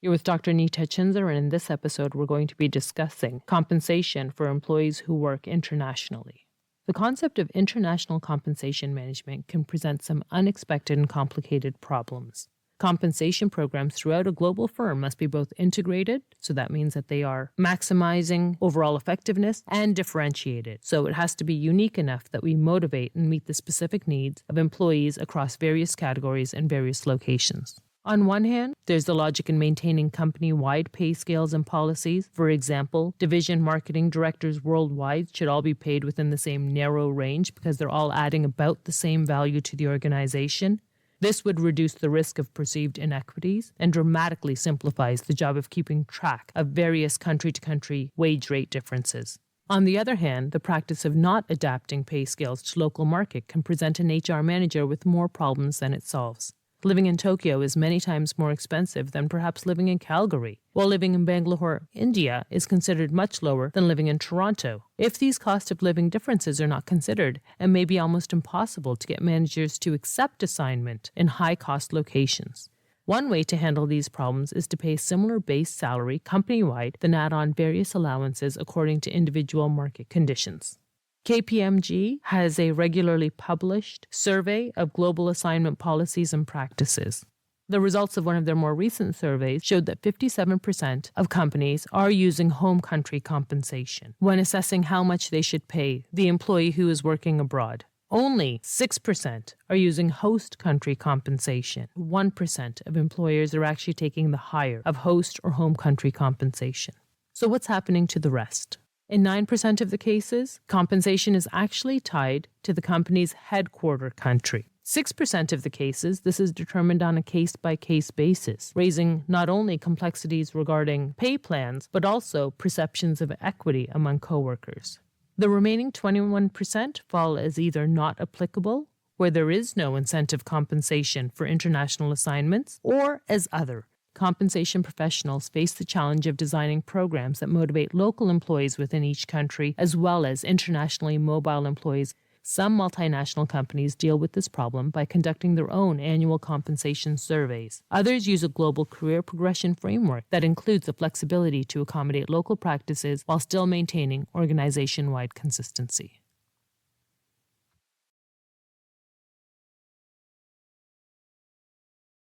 You're with Dr. Nita Chhinzer, and in this episode, we're going to be discussing compensation for employees who work internationally. The concept of international compensation management can present some unexpected and complicated problems. Compensation programs throughout a global firm must be both integrated, so that means that they are maximizing overall effectiveness, and differentiated, so it has to be unique enough that we motivate and meet the specific needs of employees across various categories and various locations. On one hand, there's the logic in maintaining company-wide pay scales and policies. For example, division marketing directors worldwide should all be paid within the same narrow range because they're all adding about the same value to the organization. This would reduce the risk of perceived inequities and dramatically simplifies the job of keeping track of various country-to-country wage rate differences. On the other hand, the practice of not adapting pay scales to local market can present an HR manager with more problems than it solves. Living in Tokyo is many times more expensive than perhaps living in Calgary, while living in Bangalore, India is considered much lower than living in Toronto. If these cost of living differences are not considered, it may be almost impossible to get managers to accept assignment in high-cost locations. One way to handle these problems is to pay similar base salary company-wide, then add on various allowances according to individual market conditions. KPMG has a regularly published survey of global assignment policies and practices. The results of one of their more recent surveys showed that 57% of companies are using home country compensation when assessing how much they should pay the employee who is working abroad. Only 6% are using host country compensation. 1% of employers are actually taking the higher of host or home country compensation. So what's happening to the rest? In 9% of the cases, compensation is actually tied to the company's headquarter country. 6% of the cases, this is determined on a case-by-case basis, raising not only complexities regarding pay plans, but also perceptions of equity among coworkers. The remaining 21% fall as either not applicable, where there is no incentive compensation for international assignments, or as other. Compensation professionals face the challenge of designing programs that motivate local employees within each country as well as internationally mobile employees. Some multinational companies deal with this problem by conducting their own annual compensation surveys. Others use a global career progression framework that includes the flexibility to accommodate local practices while still maintaining organization-wide consistency.